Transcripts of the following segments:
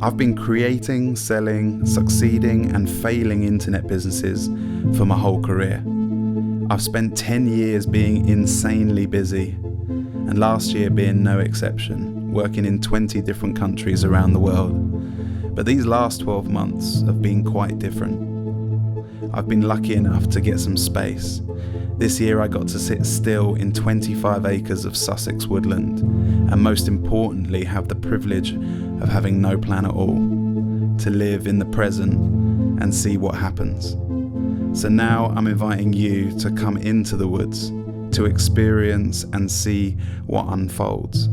I've been creating, selling, succeeding and failing internet businesses for my whole career. I've spent 10 years being insanely busy, and last year being no exception, working in 20 different countries around the world. But these last 12 months have been quite different. I've been lucky enough to get some space. This year I got to sit still in 25 acres of Sussex woodland, and most importantly have the privilege of having no plan at all, to live in the present and see what happens. So now I'm inviting you to come into the woods, to experience and see what unfolds.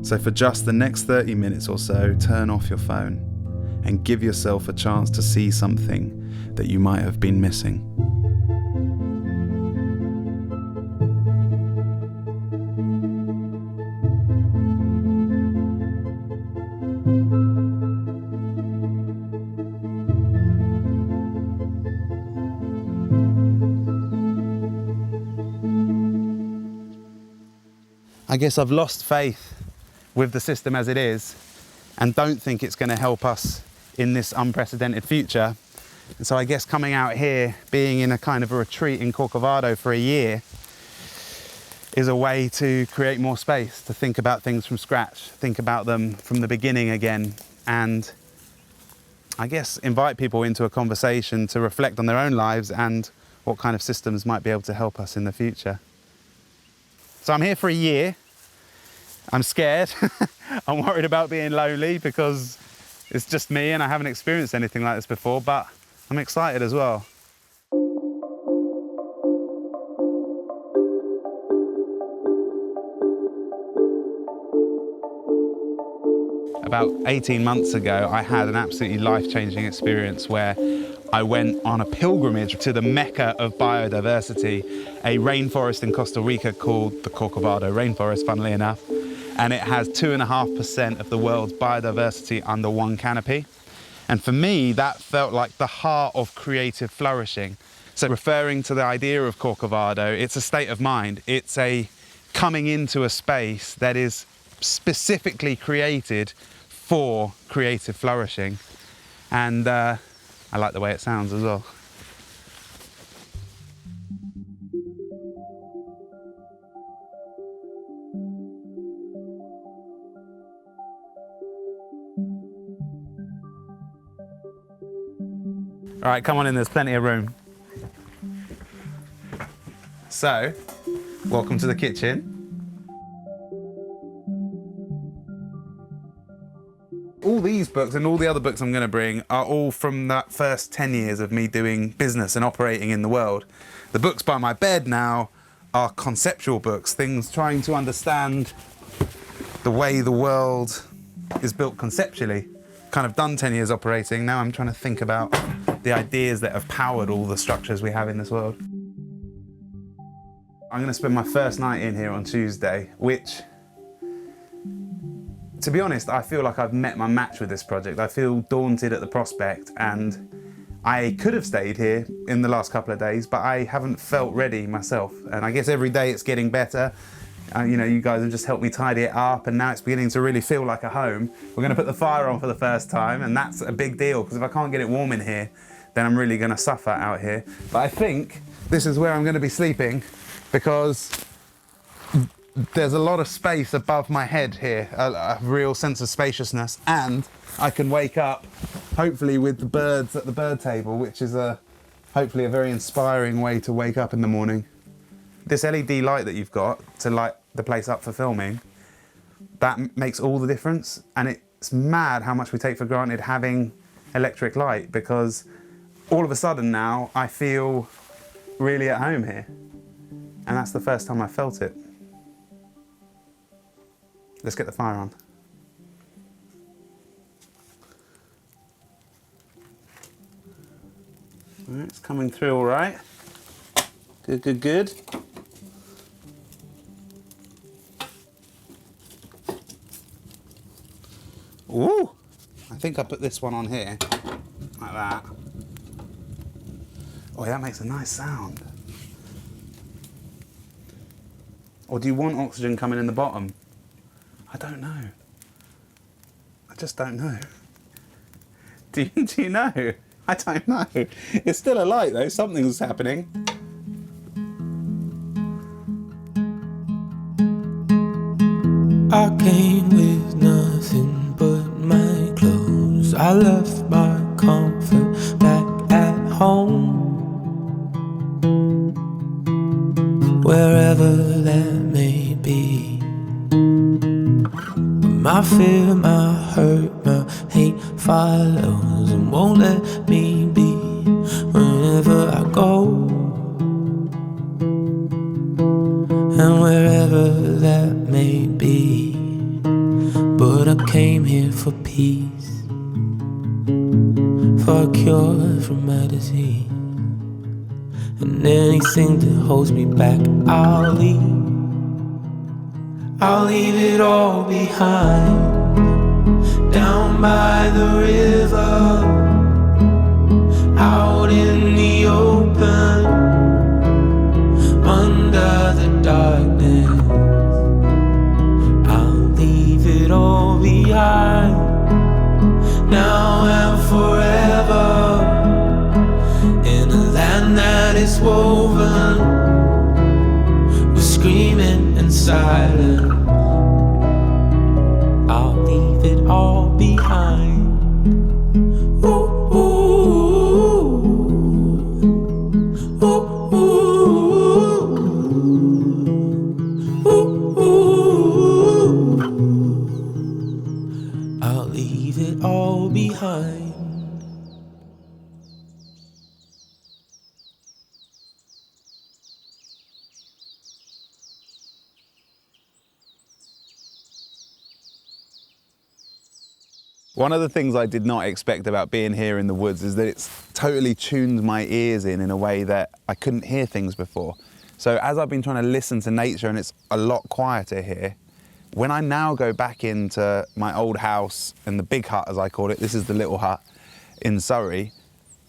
So for just the next 30 minutes or so, turn off your phone and give yourself a chance to see something that you might have been missing. I guess I've lost faith with the system as it is and don't think it's going to help us in this unprecedented future. And so I guess coming out here, being in a kind of a retreat in Corcovado for a year is a way to create more space, to think about things from scratch, think about them from the beginning again, and I guess invite people into a conversation to reflect on their own lives and what kind of systems might be able to help us in the future. So I'm here for a year. I'm scared. I'm worried about being lonely because it's just me and I haven't experienced anything like this before, but I'm excited as well. About 18 months ago, I had an absolutely life-changing experience where I went on a pilgrimage to the Mecca of biodiversity, a rainforest in Costa Rica called the Corcovado Rainforest, funnily enough. And it has 2.5% of the world's biodiversity under one canopy. And for me, that felt like the heart of creative flourishing. So referring to the idea of Corcovado, it's a state of mind. It's a coming into a space that is specifically created for creative flourishing. And I like the way it sounds as well. All right, come on in, there's plenty of room. So, welcome to the kitchen. All these books and all the other books I'm going to bring are all from that first 10 years of me doing business and operating in the world. The books by my bed now are conceptual books, things trying to understand the way the world is built conceptually. Kind of done 10 years operating, now I'm trying to think about the ideas that have powered all the structures we have in this world. I'm going to spend my first night in here on Tuesday, which, to be honest, I feel like I've met my match with this project. I feel daunted at the prospect, and I could have stayed here in the last couple of days, but I haven't felt ready myself. And I guess every day it's getting better. You know, you guys have just helped me tidy it up, and now it's beginning to really feel like a home. We're going to put the fire on for the first time, and that's a big deal, because if I can't get it warm in here, then I'm really going to suffer out here. But I think this is where I'm going to be sleeping, because there's a lot of space above my head here, a real sense of spaciousness, and I can wake up, hopefully, with the birds at the bird table, which is hopefully a very inspiring way to wake up in the morning. This LED light that you've got to light the place up for filming, that makes all the difference. And it's mad how much we take for granted having electric light, because all of a sudden now I feel really at home here. And that's the first time I felt it. Let's get the fire on. All right, it's coming through all right. Good, good, good. Ooh, I think I put this one on here, like that. Oh, that makes a nice sound. Or do you want oxygen coming in the bottom? I don't know. I just don't know. Do you know? I don't know. It's still a light though, something's happening. I came with nothing but my clothes. I left my comfort back at home. Wherever that may be. My fear, my hurt, my hate follows and won't let me be wherever I go. And wherever that may be. But I came here for peace, for a cure from my disease. And anything that holds me back, I'll leave it all behind. Down by the river, out in the open, under the darkness. I'll leave it all behind, now and forever, in a land that is woven with screaming and silence. I'll leave it all behind. Ooh, ooh, ooh, ooh, ooh, ooh. I'll leave it all behind. One of the things I did not expect about being here in the woods is that it's totally tuned my ears in a way that I couldn't hear things before. So as I've been trying to listen to nature, and it's a lot quieter here, when I now go back into my old house and the big hut, as I call it, this is the little hut in Surrey,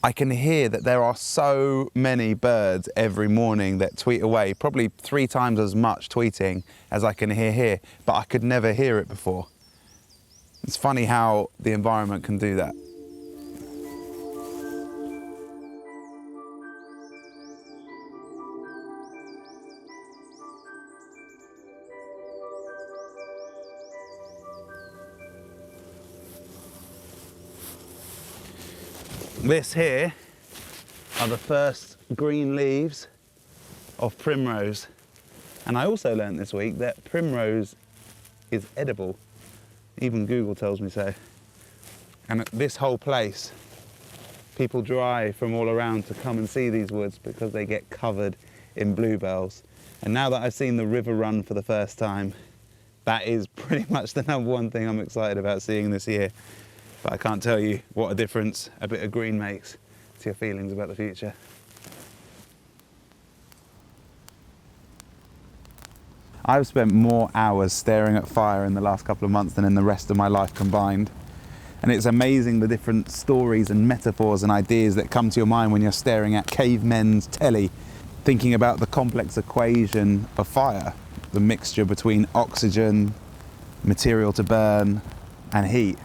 I can hear that there are so many birds every morning that tweet away, probably 3 times as much tweeting as I can hear here, but I could never hear it before. It's funny how the environment can do that. This here are the first green leaves of primrose. And I also learned this week that primrose is edible. Even Google tells me so. And at this whole place, people drive from all around to come and see these woods because they get covered in bluebells. And now that I've seen the river run for the first time, that is pretty much the #1 thing I'm excited about seeing this year. But I can't tell you what a difference a bit of green makes to your feelings about the future. I've spent more hours staring at fire in the last couple of months than in the rest of my life combined. And it's amazing the different stories and metaphors and ideas that come to your mind when you're staring at cavemen's telly, thinking about the complex equation of fire, the mixture between oxygen, material to burn, and heat.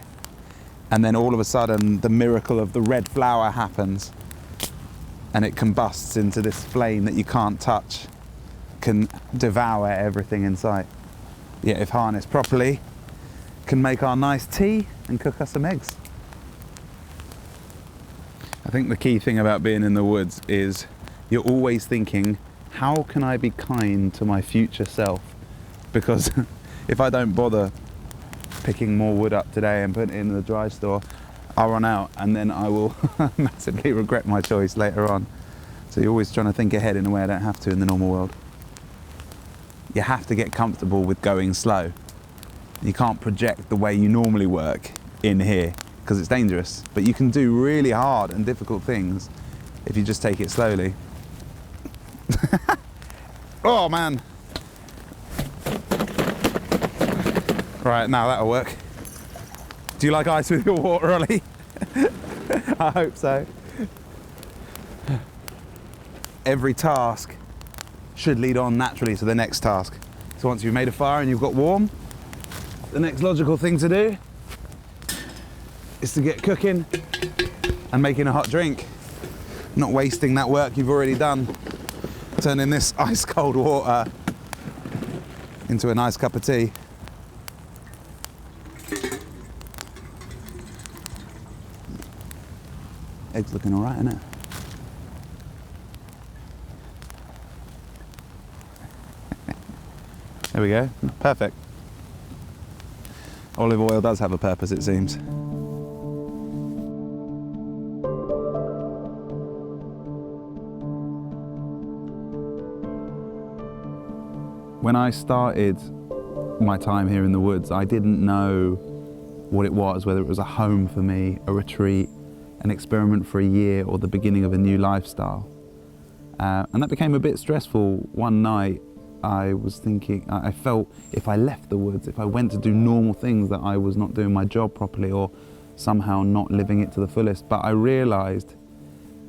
And then all of a sudden, the miracle of the red flower happens, and it combusts into this flame that you can't touch, can devour everything in sight. Yet if harnessed properly, can make our nice tea and cook us some eggs. I think the key thing about being in the woods is you're always thinking, how can I be kind to my future self? Because if I don't bother picking more wood up today and putting it in the dry store, I'll run out and then I will massively regret my choice later on. So you're always trying to think ahead in a way I don't have to in the normal world. You have to get comfortable with going slow. You can't project the way you normally work in here because it's dangerous, but you can do really hard and difficult things if you just take it slowly. Oh man. Right, now that'll work. Do you like ice with your water, Ollie? I hope so. Every task should lead on naturally to the next task. So once you've made a fire and you've got warm, the next logical thing to do is to get cooking and making a hot drink. Not wasting that work you've already done. Turning this ice cold water into a nice cup of tea. Egg's looking all right, isn't it? There we go, perfect. Olive oil does have a purpose, it seems. When I started my time here in the woods, I didn't know what it was, whether it was a home for me, a retreat, an experiment for a year, or the beginning of a new lifestyle. And that became a bit stressful. One night, I was thinking, I felt if I left the woods, if I went to do normal things, that I was not doing my job properly or somehow not living it to the fullest. But I realized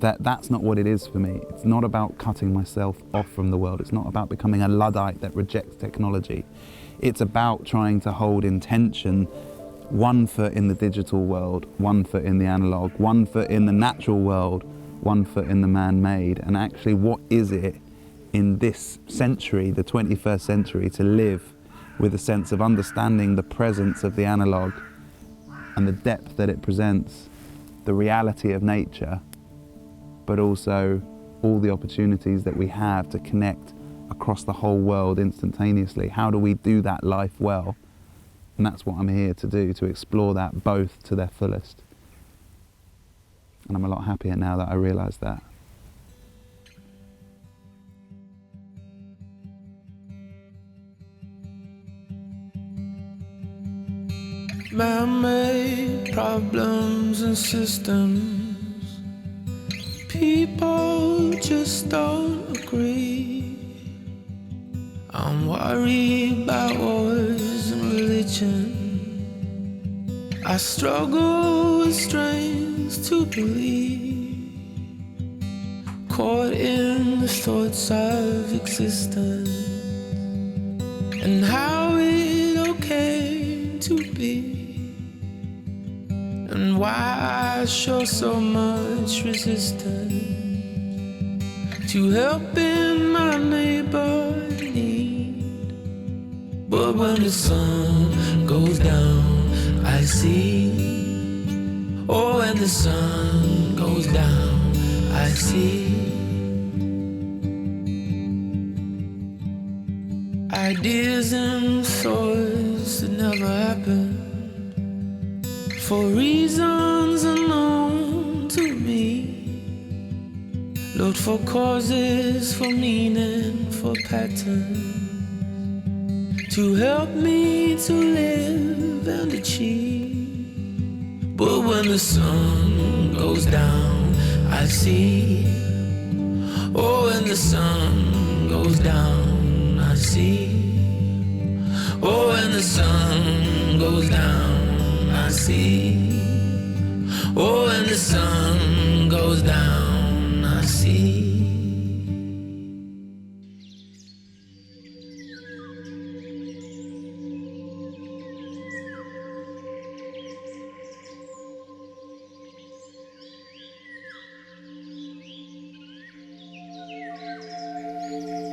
that that's not what it is for me. It's not about cutting myself off from the world. It's not about becoming a Luddite that rejects technology. It's about trying to hold in tension, 1 foot in the digital world, 1 foot in the analog, 1 foot in the natural world, 1 foot in the man-made. And actually, what is it in this century, the 21st century, to live with a sense of understanding the presence of the analog and the depth that it presents, the reality of nature, but also all the opportunities that we have to connect across the whole world instantaneously. How do we do that life well? And that's what I'm here to do, to explore that both to their fullest. And I'm a lot happier now that I realise that. Man-made problems and systems, people just don't agree. I'm worried about wars and religion. I struggle with strength to believe, caught in the thoughts of existence and how it all came to be. And why I show so much resistance to helping my neighbor in need. But when the sun goes down, I see. Oh, when the sun goes down, I see. Ideas and thoughts that never happened, for reasons unknown to me. Looked for causes, for meaning, for patterns, to help me to live and achieve. But when the sun goes down, I see. Oh, when the sun goes down, I see. Oh, when the sun goes down, I see. Oh, when the sun goes down, I see.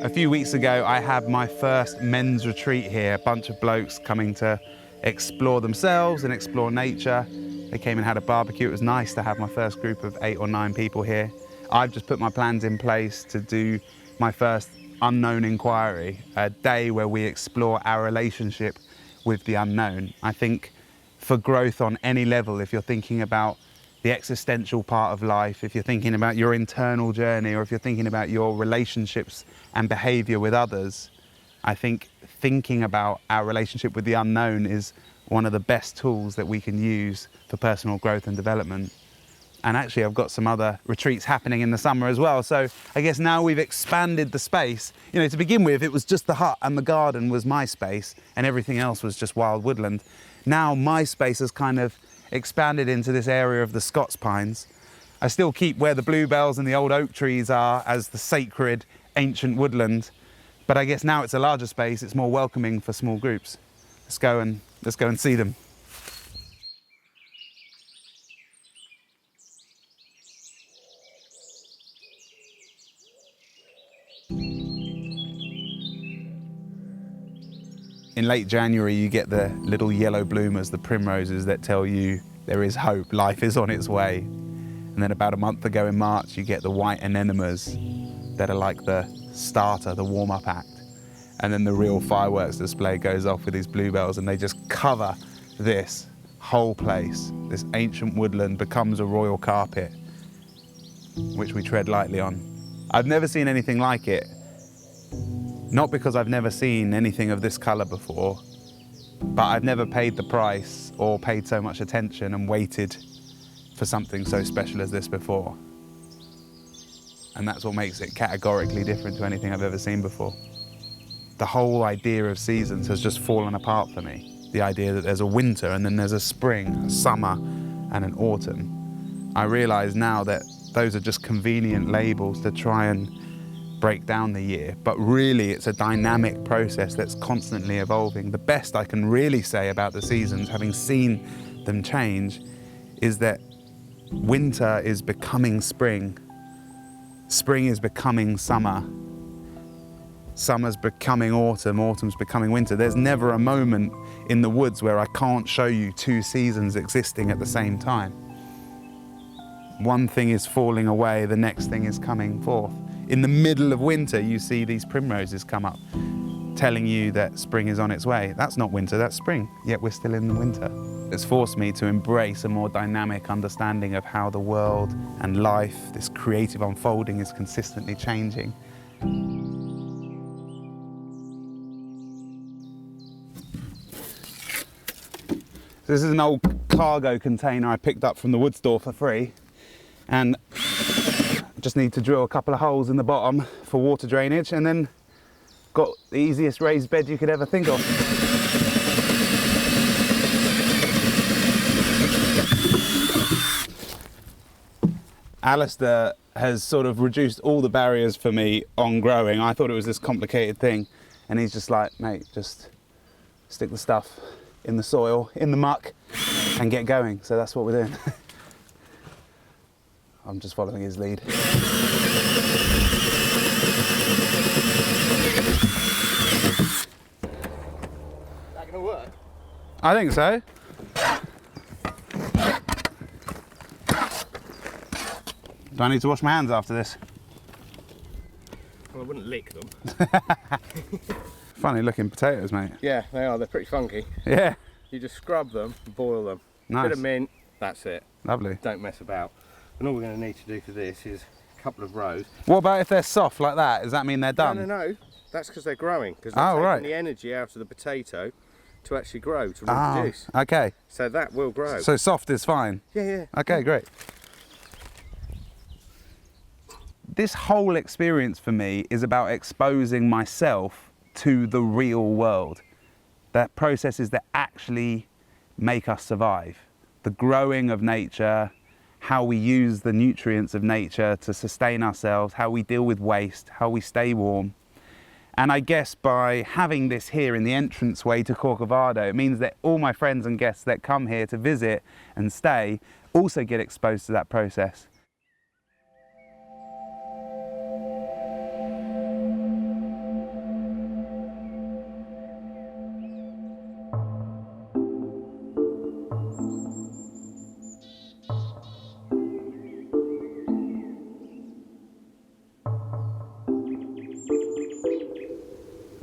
A few weeks ago, I had my first men's retreat here, a bunch of blokes coming to explore themselves and explore nature. They came and had a barbecue. It was nice to have my first group of 8 or 9 people here. I've just put my plans in place to do my first unknown inquiry, a day where we explore our relationship with the unknown. I think for growth on any level, if you're thinking about the existential part of life, if you're thinking about your internal journey, or if you're thinking about your relationships and behavior with others, I think thinking about our relationship with the unknown is one of the best tools that we can use for personal growth and development. And actually, I've got some other retreats happening in the summer as well. So I guess now we've expanded the space. You know, to begin with, it was just the hut and the garden was my space and everything else was just wild woodland. Now my space has kind of expanded into this area of the Scots pines. I still keep where the bluebells and the old oak trees are as the sacred ancient woodland, but I guess now it's a larger space, it's more welcoming for small groups. Let's go and see them. In late January, you get the little yellow bloomers, the primroses that tell you there is hope, life is on its way. And then about a month ago in March, you get the white anemones that are like the starter, the warm-up act. And then the real fireworks display goes off with these bluebells, and they just cover this whole place. This ancient woodland becomes a royal carpet, which we tread lightly on. I've never seen anything like it. Not because I've never seen anything of this colour before, but I've never paid the price or paid so much attention and waited for something so special as this before. And that's what makes it categorically different to anything I've ever seen before. The whole idea of seasons has just fallen apart for me. The idea that there's a winter and then there's a spring, a summer and an autumn. I realise now that those are just convenient labels to try and break down the year, but really it's a dynamic process that's constantly evolving. The best I can really say about the seasons, having seen them change, is that winter is becoming spring, spring is becoming summer, summer's becoming autumn, autumn's becoming winter. There's never a moment in the woods where I can't show you two seasons existing at the same time. One thing is falling away, the next thing is coming forth. In the middle of winter, you see these primroses come up, telling you that spring is on its way. That's not winter, that's spring, yet we're still in the winter. It's forced me to embrace a more dynamic understanding of how the world and life, this creative unfolding, is consistently changing. This is an old cargo container I picked up from the wood store for free, and I just need to drill a couple of holes in the bottom for water drainage, and then got the easiest raised bed you could ever think of. Alistair has sort of reduced all the barriers for me on growing. I thought it was this complicated thing, and he's just like, mate, just stick the stuff in the soil, in the muck, and get going. So that's what we're doing. I'm just following his lead. Is that going to work? I think so. Do I need to wash my hands after this? Well, I wouldn't lick them. Funny looking potatoes, mate. Yeah, they are. They're pretty funky. Yeah. You just scrub them, boil them. Nice. Bit of mint, that's it. Lovely. Don't mess about. And all we're going to need to do for this is a couple of rows. What about if they're soft like that? Does that mean they're done? No. That's because they're growing. Because they're taking right. the energy out of the potato to actually grow, to reproduce. Okay. So that will grow. So soft is fine? Yeah. Okay, great. This whole experience for me is about exposing myself to the real world. The processes that actually make us survive. The growing of nature, how we use the nutrients of nature to sustain ourselves, how we deal with waste, how we stay warm. And I guess by having this here in the entranceway to Corcovado, it means that all my friends and guests that come here to visit and stay also get exposed to that process.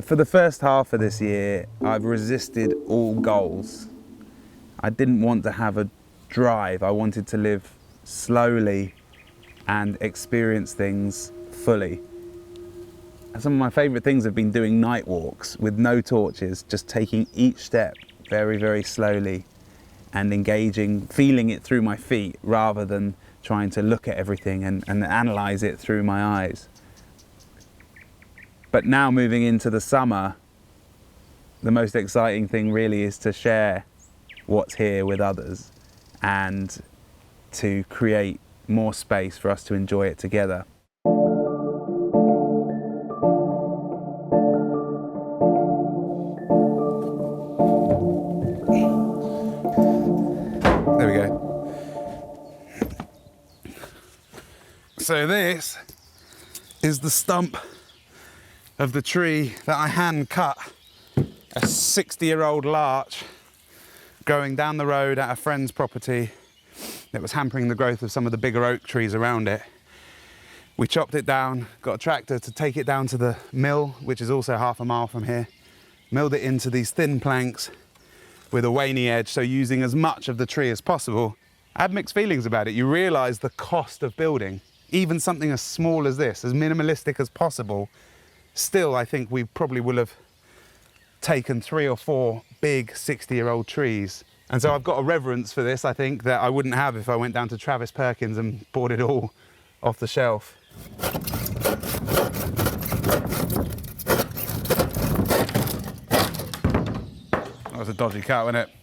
For the first half of this year, I've resisted all goals. I didn't want to have a drive. I wanted to live slowly and experience things fully. Some of my favourite things have been doing night walks with no torches, just taking each step very, very slowly and engaging, feeling it through my feet rather than trying to look at everything and analyse it through my eyes. But now moving into the summer, the most exciting thing really is to share what's here with others and to create more space for us to enjoy it together. There we go. So this is the stump of the tree that I hand cut a 60-year-old larch growing down the road at a friend's property that was hampering the growth of some of the bigger oak trees around it. We chopped it down, got a tractor to take it down to the mill, which is also half a mile from here, milled it into these thin planks with a waney edge, so using as much of the tree as possible. I had mixed feelings about it. You realise the cost of building, even something as small as this, as minimalistic as possible. Still, I think we probably will have taken 3 or 4 big 60-year-old trees. And so I've got a reverence for this, I think, that I wouldn't have if I went down to Travis Perkins and bought it all off the shelf. That was a dodgy cut, wasn't it?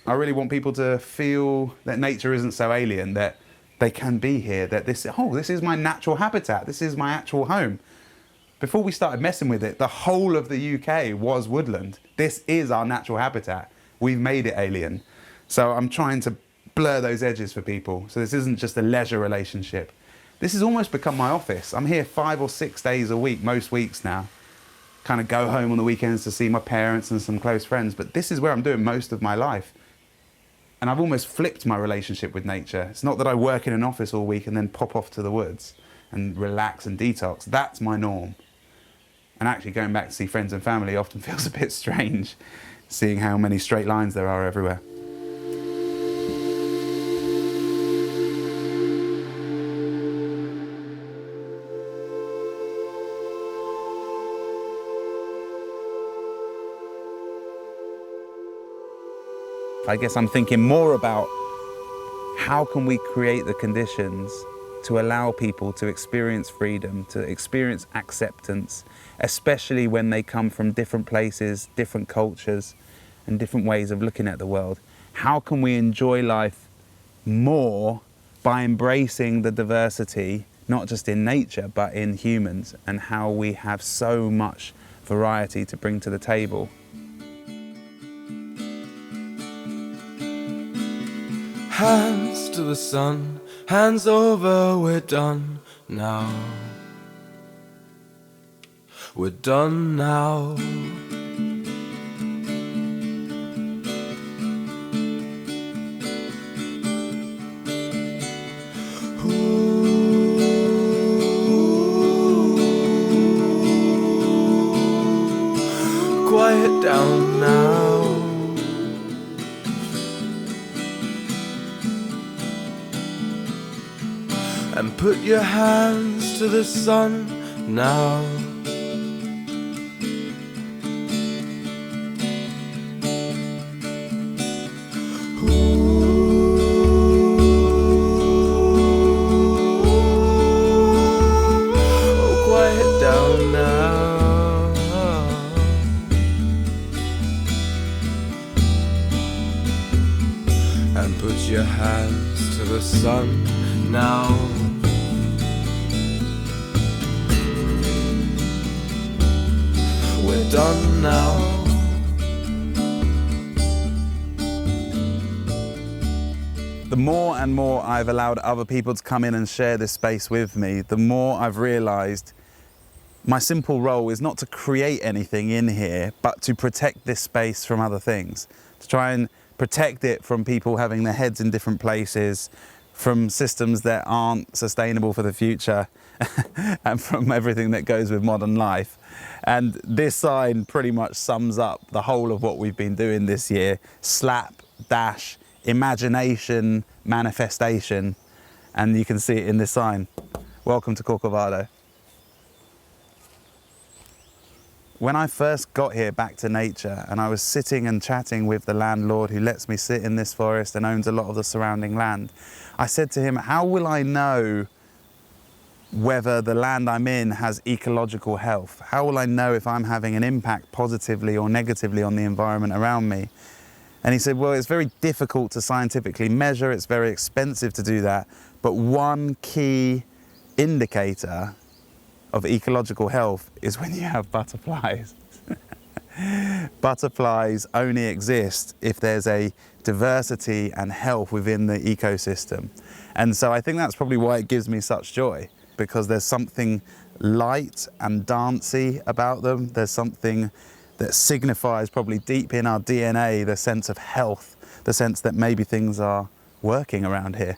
I really want people to feel that nature isn't so alien, that they can be here, that this is my natural habitat, this is my actual home. Before we started messing with it, the whole of the UK was woodland. This is our natural habitat. We've made it alien. So I'm trying to blur those edges for people. So this isn't just a leisure relationship. This has almost become my office. I'm here 5 or 6 days a week, most weeks now. Kind of go home on the weekends to see my parents and some close friends, but this is where I'm doing most of my life. And I've almost flipped my relationship with nature. It's not that I work in an office all week and then pop off to the woods and relax and detox. That's my norm. And actually going back to see friends and family often feels a bit strange, seeing how many straight lines there are everywhere. I guess I'm thinking more about how can we create the conditions to allow people to experience freedom, to experience acceptance, especially when they come from different places, different cultures, and different ways of looking at the world. How can we enjoy life more by embracing the diversity, not just in nature, but in humans, and how we have so much variety to bring to the table? Hands to the sun, hands over, we're done now. We're done now. Ooh, quiet down now. And put your hands to the sun now. Oh, quiet down now. And put your hands to the sun now. We're done now. The more and more I've allowed other people to come in and share this space with me, the more I've realised my simple role is not to create anything in here, but to protect this space from other things. To try and protect it from people having their heads in different places, from systems that aren't sustainable for the future, and from everything that goes with modern life. And this sign pretty much sums up the whole of what we've been doing this year. Slap, dash, imagination, manifestation. And you can see it in this sign. Welcome to Corcovado. When I first got here back to nature and I was sitting and chatting with the landlord who lets me sit in this forest and owns a lot of the surrounding land, I said to him, how will I know whether the land I'm in has ecological health? How will I know if I'm having an impact positively or negatively on the environment around me? And he said, well, it's very difficult to scientifically measure, it's very expensive to do that, but one key indicator of ecological health is when you have butterflies. Butterflies only exist if there's a diversity and health within the ecosystem. And so I think that's probably why it gives me such joy, because there's something light and dancey about them. There's that signifies probably deep in our DNA the sense of health, the sense that maybe things are working around here.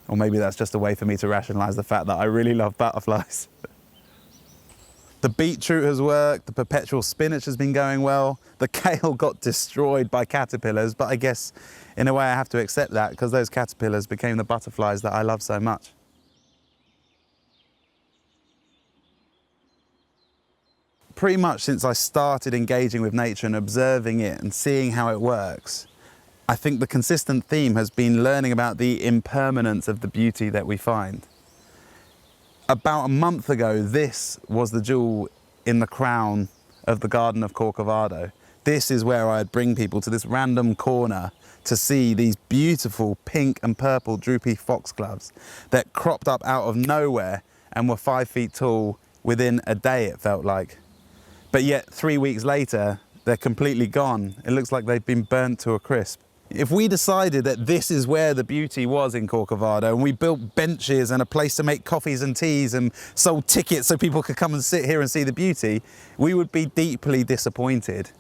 Or maybe that's just a way for me to rationalise the fact that I really love butterflies. The beetroot has worked, the perpetual spinach has been going well, the kale got destroyed by caterpillars, but I guess in a way I have to accept that because those caterpillars became the butterflies that I love so much. Pretty much since I started engaging with nature and observing it and seeing how it works, I think the consistent theme has been learning about the impermanence of the beauty that we find. About a month ago, this was the jewel in the crown of the Garden of Corcovado. This is where I'd bring people to this random corner to see these beautiful pink and purple droopy foxgloves that cropped up out of nowhere and were 5 feet tall within a day, it felt like. But yet 3 weeks later, they're completely gone. It looks like they've been burnt to a crisp. If we decided that this is where the beauty was in Corcovado and we built benches and a place to make coffees and teas and sold tickets so people could come and sit here and see the beauty, we would be deeply disappointed.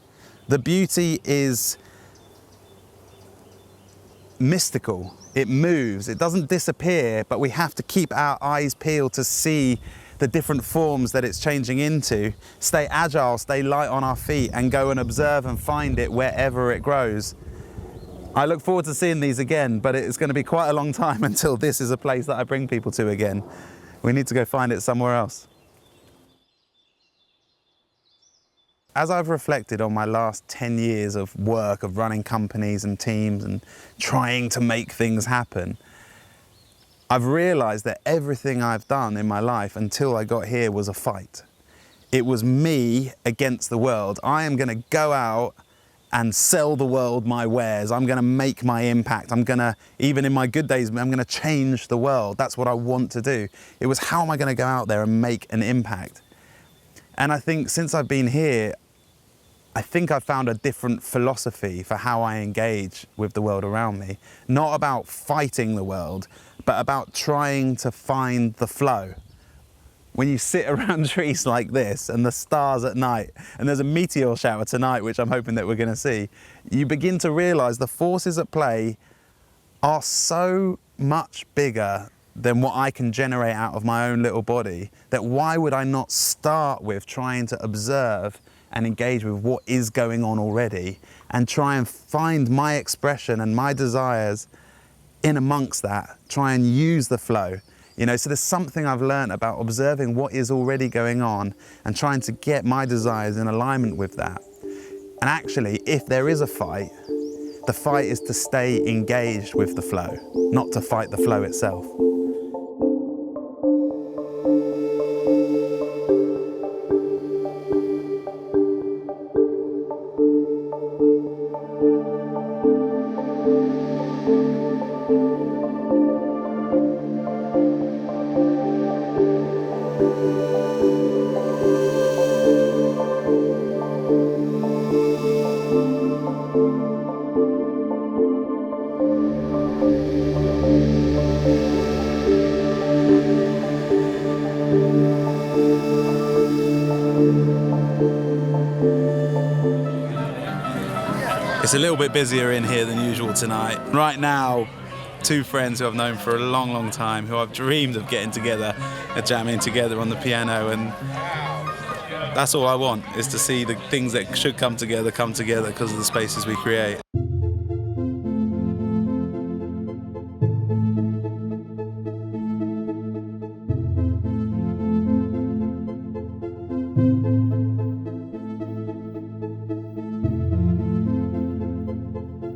The beauty is mystical. It moves, it doesn't disappear, but we have to keep our eyes peeled to see the different forms that it's changing into, stay agile, stay light on our feet, and go and observe and find it wherever it grows. I look forward to seeing these again, but it's going to be quite a long time until this is a place that I bring people to again. We need to go find it somewhere else. As I've reflected on my last 10 years of work, of running companies and teams and trying to make things happen, I've realized that everything I've done in my life until I got here was a fight. It was me against the world. I am going to go out and sell the world my wares. I'm going to make my impact. I'm going to, even in my good days, I'm going to change the world. That's what I want to do. It was how am I going to go out there and make an impact? And I think since I've been here, I think I've found a different philosophy for how I engage with the world around me. Not about fighting the world, but about trying to find the flow. When you sit around trees like this and the stars at night, and there's a meteor shower tonight, which I'm hoping that we're going to see, you begin to realize the forces at play are so much bigger than what I can generate out of my own little body, that why would I not start with trying to observe and engage with what is going on already and try and find my expression and my desires in amongst that, try and use the flow. You know, so there's something I've learned about observing what is already going on and trying to get my desires in alignment with that. And actually, if there is a fight, the fight is to stay engaged with the flow, not to fight the flow itself. It's a little bit busier in here than usual tonight. Right now, two friends who I've known for a long, long time, who I've dreamed of getting together and jamming together on the piano, and that's all I want, is to see the things that should come together because of the spaces we create.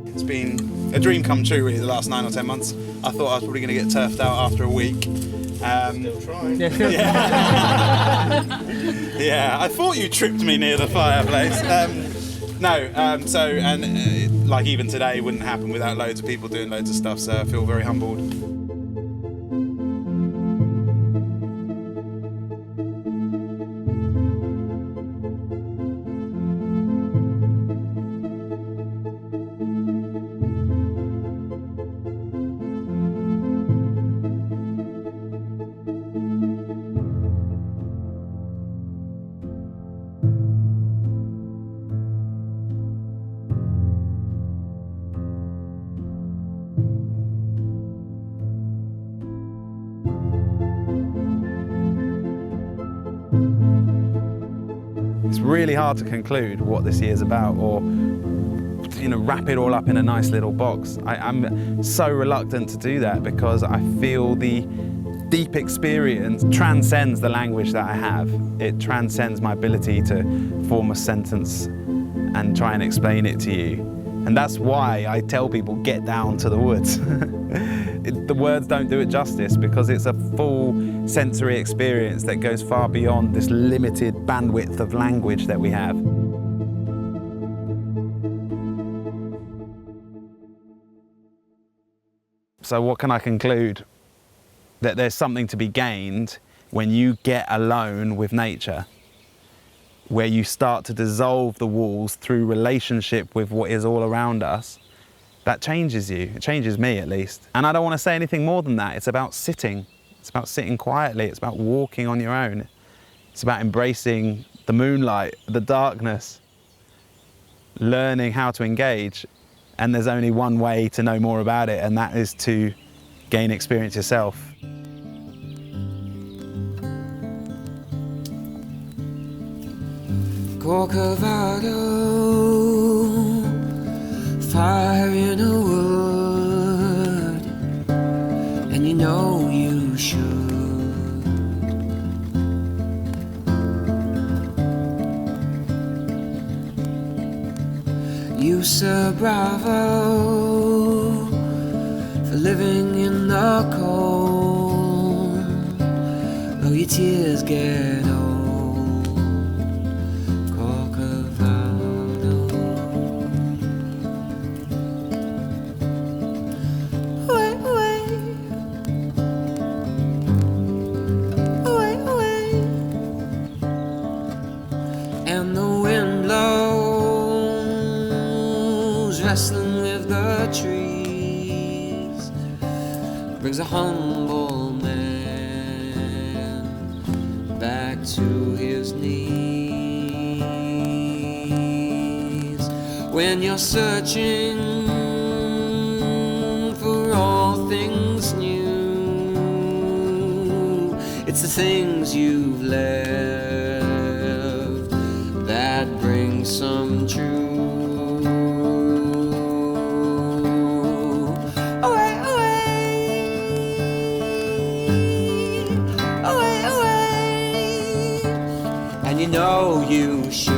It's been a dream come true really the last 9 or 10 months. I thought I was probably going to get turfed out after a week. Still trying. Yeah, I thought you tripped me near the fireplace. Like even today wouldn't happen without loads of people doing loads of stuff, so I feel very humbled. really hard to conclude what this year's about, or wrap it all up in a nice little box. I'm so reluctant to do that because I feel the deep experience transcends the language that I have. It transcends my ability to form a sentence and try and explain it to you. And that's why I tell people, get down to the woods. The words don't do it justice because it's a full sensory experience that goes far beyond this limited bandwidth of language that we have. So what can I conclude? That there's something to be gained when you get alone with nature, where you start to dissolve the walls through relationship with what is all around us. That changes you. It changes me, at least. And I don't want to say anything more than that. It's about sitting. It's about sitting quietly. It's about walking on your own. It's about embracing the moonlight, the darkness, learning how to engage. And there's only one way to know more about it, and that is to gain experience yourself. Corcovado, fire in a wood, and you know you should. You Sir Bravo for living in the cold, though your tears get old. Wrestling with the trees brings a humble man back to his knees. When you're searching for all things new, it's the things you've left that bring some truth. You know you should.